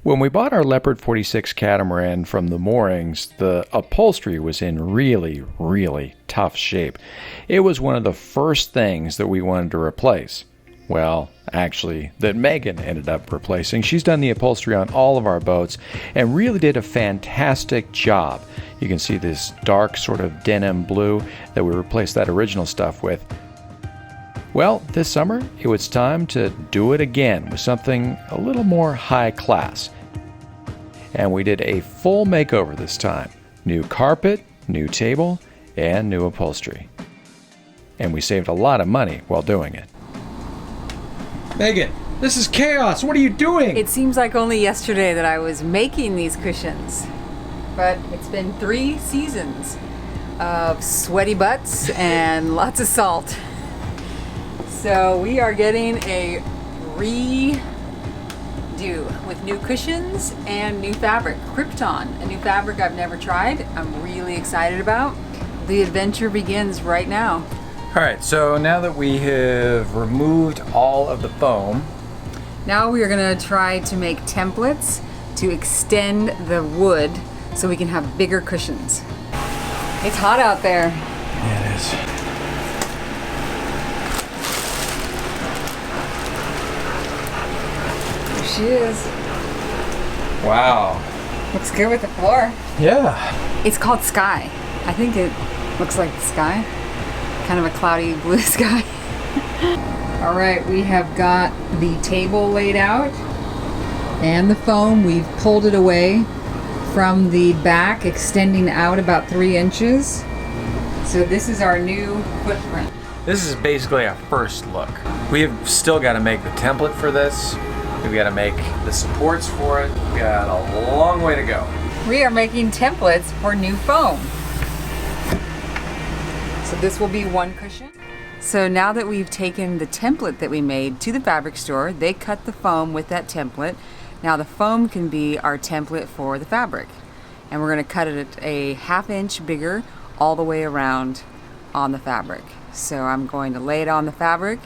When we bought our Leopard 46 Catamaran from the moorings, the upholstery was in really, really tough shape. It was one of the first things that we wanted to replace. Well, actually, that Megan ended up replacing. She's done the upholstery on all of our boats and really did a fantastic job. You can see this dark sort of denim blue that we replaced that original stuff with. Well, this summer, it was time to do it again with something a little more high class. And we did a full makeover this time. New carpet, new table, and new upholstery. And we saved a lot of money while doing it. Megan, this is chaos. What are you doing? It seems like only yesterday that I was making these cushions. But it's been 3 seasons of sweaty butts and lots of salt. So we are getting a redo with new cushions and new fabric. Crypton, a new fabric I've never tried. I'm really excited about. The adventure begins right now. Alright, so now that we have removed all of the foam, now we are going to try to make templates to extend the wood so we can have bigger cushions. It's hot out there. Yeah, it is. There she is. Wow. Looks good with the floor. Yeah. It's called Sky. I think it looks like the sky. Kind of a cloudy blue sky. All right, we have got the table laid out and the foam. We've pulled it away from the back, extending out about 3 inches. So this is our new footprint. This is basically our first look. We have still got to make the template for this. We've got to make the supports for it. We got a long way to go. We are making templates for new foam. So this will be one cushion. So now that we've taken the template that we made to the fabric store, they cut the foam with that template. Now the foam can be our template for the fabric. And we're going to cut it a 1/2 inch bigger all the way around on the fabric. So I'm going to lay it on the fabric,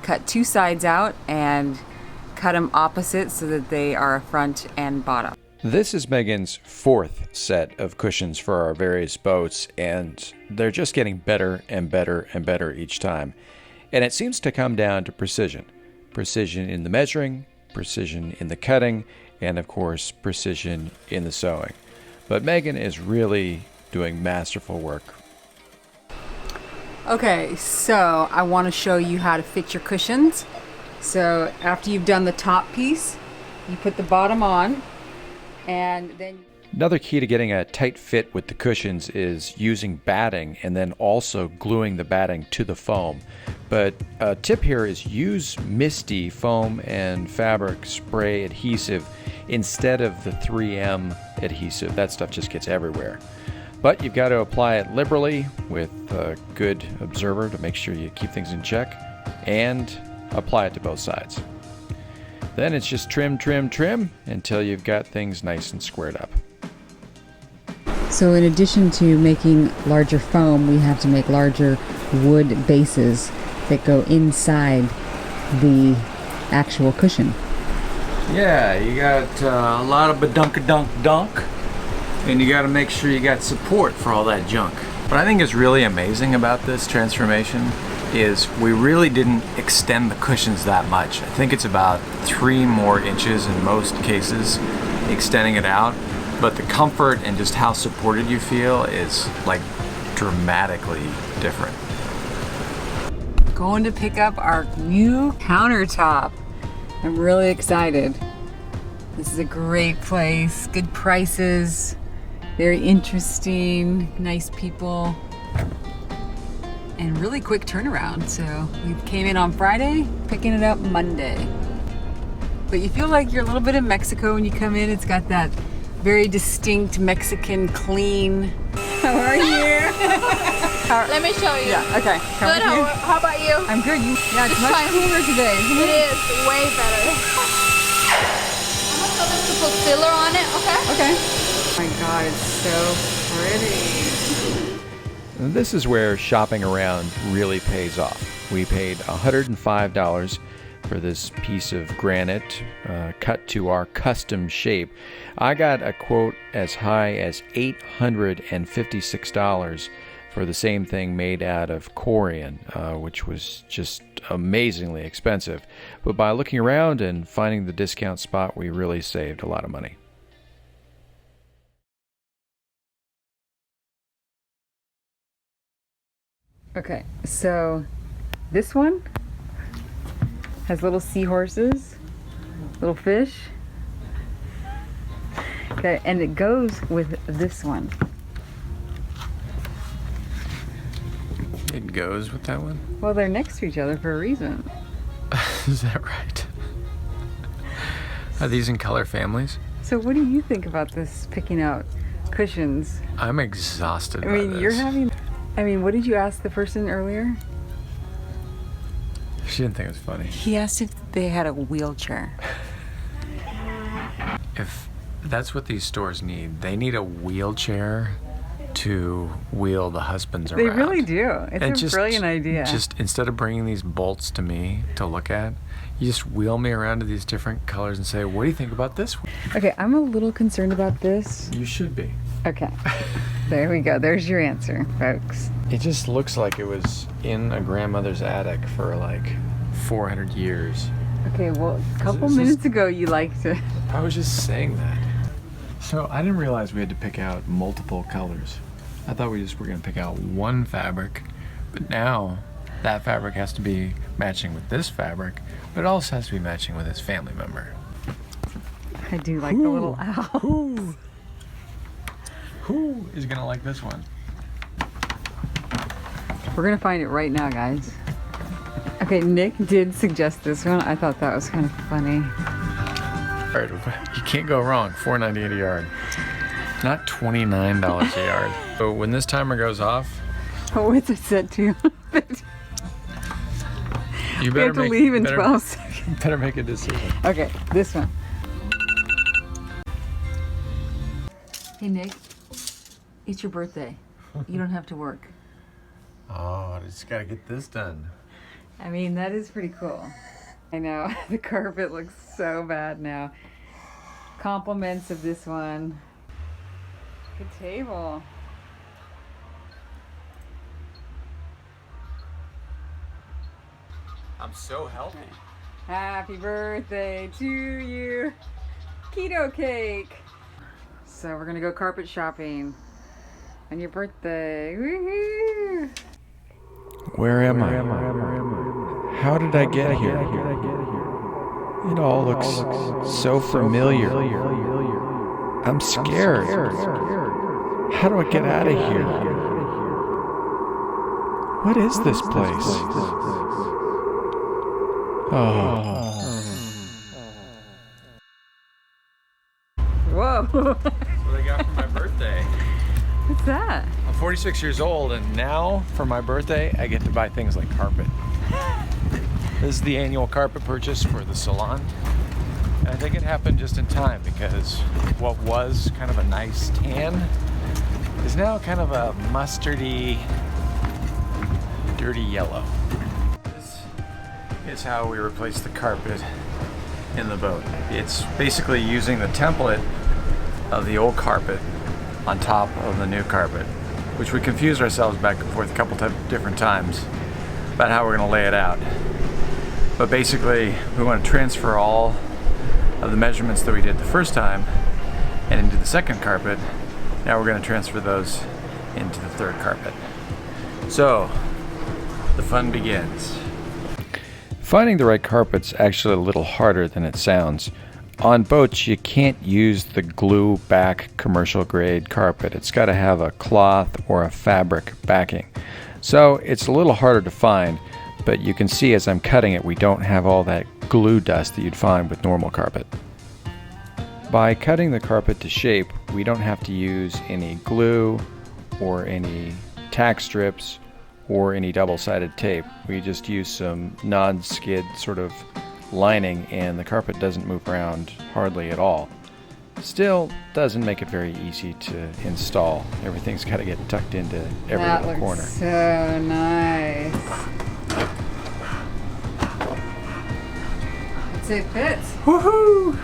cut 2 sides out, and cut them opposite so that they are front and bottom. This is Megan's 4th set of cushions for our various boats, and they're just getting better and better and better each time. And it seems to come down to precision. Precision in the measuring, precision in the cutting, and of course, precision in the sewing. But Megan is really doing masterful work. Okay, so I want to show you how to fit your cushions. So after you've done the top piece, you put the bottom on, and then... Another key to getting a tight fit with the cushions is using batting and then also gluing the batting to the foam. But a tip here is use Misty foam and fabric spray adhesive instead of the 3M adhesive. That stuff just gets everywhere. But you've got to apply it liberally with a good observer to make sure you keep things in check, and apply it to both sides. Then it's just trim, trim, trim until you've got things nice and squared up. So in addition to making larger foam, we have to make larger wood bases that go inside the actual cushion. Yeah, you got a lot of badunk-a-dunk-dunk, and you got to make sure you got support for all that junk. What I think is really amazing about this transformation is we really didn't extend the cushions that much. I think it's about 3 more inches in most cases, extending it out. But the comfort and just how supported you feel is like dramatically different. Going to pick up our new countertop. I'm really excited. This is a great place, good prices, very interesting, nice people, and really quick turnaround. So we came in on Friday, picking it up Monday. But you feel like you're a little bit in Mexico when you come in. It's got that very distinct Mexican clean. How are you? Let me show you. Yeah, okay. Good, how about you? I'm good. Yeah, it's much cooler today, isn't it? It is way better. I'm gonna throw this to put filler on it, okay? Okay. Oh my God, it's so pretty. This is where shopping around really pays off. We paid $105 for this piece of granite cut to our custom shape. I got a quote as high as $856 for the same thing made out of corian, which was just amazingly expensive. But by looking around and finding the discount spot, we really saved a lot of money. Okay, so this one has little seahorses, little fish. Okay, and it goes with this one. It goes with that one? Well, they're next to each other for a reason. Is that right? Are these in color families? So what do you think about this picking out cushions? I'm exhausted by I this. What did you ask the person earlier? She didn't think it was funny. He asked if they had a wheelchair. If that's what these stores need, they need a wheelchair to wheel the husbands around. They really do. It's a brilliant idea. Just instead of bringing these bolts to me to look at, you just wheel me around to these different colors and say, what do you think about this one? Okay, I'm a little concerned about this. You should be. Okay. There we go. There's your answer, folks. It just looks like it was in a grandmother's attic for like 400 years. Okay, well, a couple minutes ago you liked it. I was just saying that. So I didn't realize we had to pick out multiple colors. I thought we just were going to pick out one fabric, but now that fabric has to be matching with this fabric, but it also has to be matching with his family member. I do like the little owl. Who is going to like this one? We're going to find it right now, guys. Okay, Nick did suggest this one. I thought that was kind of funny. All right, you can't go wrong. $4.98 a yard. Not $29 a yard. So when this timer goes off, What's it set to? you We better have to leave in 12 seconds. Better make a decision. Okay, this one. Hey, Nick. It's your birthday. You don't have to work. Oh, I just got to get this done. I mean, that is pretty cool. I know. The carpet looks so bad now. Compliments of this one. Good table. I'm so healthy. Happy birthday to you. Keto cake. So we're gonna go carpet shopping on your birthday. Woohoo! Where am I? How did I get here? It all looks so familiar. I'm scared. How do I get out of here? What is this place? Oh. Whoa! That's what I got for my birthday. What's that? I'm 46 years old, and now for my birthday, I get to buy things like carpet. This is the annual carpet purchase for the salon. And I think it happened just in time because what was kind of a nice tan is now kind of a mustardy, dirty yellow. This is how we replace the carpet in the boat. It's basically using the template of the old carpet on top of the new carpet, which we confused ourselves back and forth a couple different times about how we're going to lay it out. But basically, we want to transfer all of the measurements that we did the first time and into the second carpet. Now we're going to transfer those into the third carpet. So, the fun begins. Finding the right carpet's actually a little harder than it sounds. On boats, you can't use the glue back commercial grade carpet. It's got to have a cloth or a fabric backing. So it's a little harder to find, but you can see as I'm cutting it, we don't have all that glue dust that you'd find with normal carpet. By cutting the carpet to shape, we don't have to use any glue or any tack strips or any double-sided tape. We just use some non-skid sort of lining, and the carpet doesn't move around hardly at all. Still doesn't make it very easy to install. Everything's got to get tucked into every little corner. So nice. fits, it fits. Woohoo!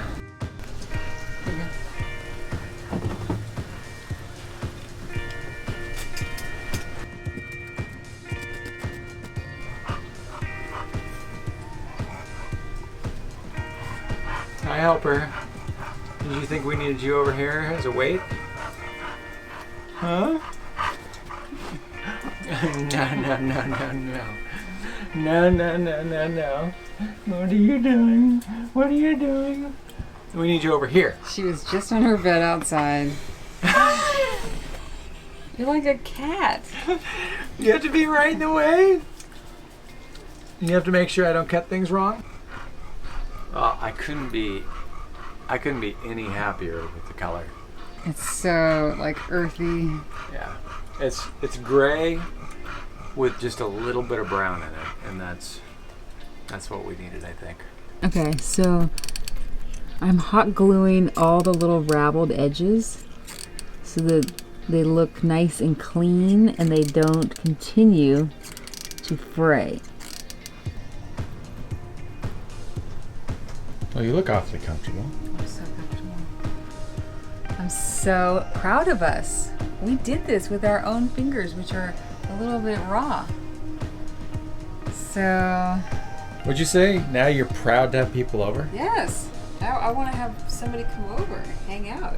Can I help her? Did you think we needed you over here as a weight? Huh? No. What are you doing? What are you doing? We need you over here. She was just on her bed outside. You're like a cat. You have to be right in the way. You have to make sure I don't cut things wrong. I couldn't be any happier with the color. It's so like earthy. Yeah, it's gray with just a little bit of brown in it, and that's what we needed, I think. Okay, so I'm hot gluing all the little raveled edges so that they look nice and clean and they don't continue to fray. Well, you look awfully comfortable. I'm so comfortable. I'm so proud of us. We did this with our own fingers, which are a little bit raw. So... Would you say now you're proud to have people over? Yes. I want to have somebody come over and hang out.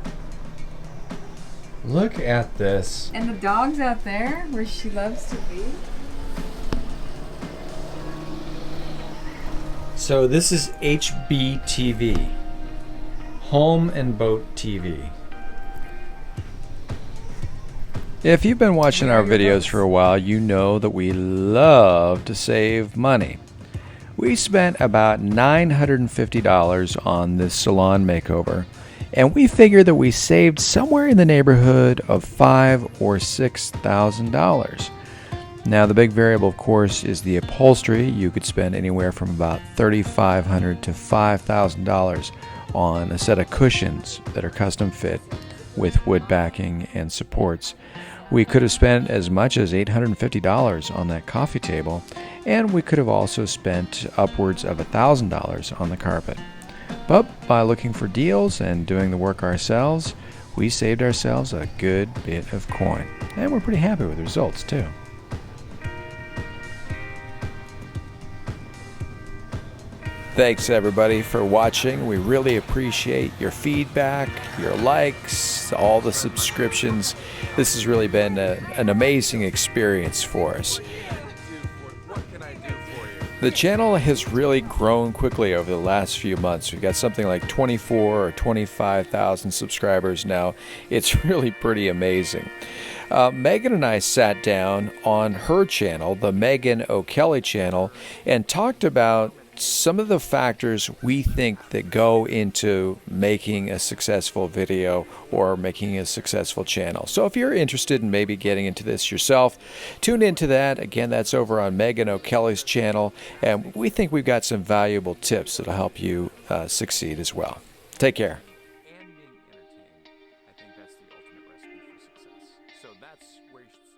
Look at this. And the dog's out there where she loves to be. So this is HBTV, Home and Boat TV. If you've been watching our videos for a while, you know that we love to save money. We spent about $950 on this salon makeover, and we figured that we saved somewhere in the neighborhood of $5,000 or $6,000. Now, the big variable, of course, is the upholstery. You could spend anywhere from about $3,500 to $5,000 on a set of cushions that are custom fit with wood backing and supports. We could have spent as much as $850 on that coffee table, and we could have also spent upwards of $1,000 on the carpet. But by looking for deals and doing the work ourselves, we saved ourselves a good bit of coin. And we're pretty happy with the results, too. Thanks, everybody, for watching. We really appreciate your feedback, your likes, all the subscriptions. This has really been an amazing experience for us. The channel has really grown quickly over the last few months. We've got something like 24 or 25,000 subscribers now. It's really pretty amazing. Megan and I sat down on her channel, the Megan O'Kelly channel, and talked about some of the factors we think that go into making a successful video or making a successful channel. So if you're interested in maybe getting into this yourself, tune into that. Again, that's over on Megan O'Kelly's channel, and we think we've got some valuable tips that'll help you succeed as well. Take care. And being entertained, I think that's the ultimate recipe for success. So that's where you should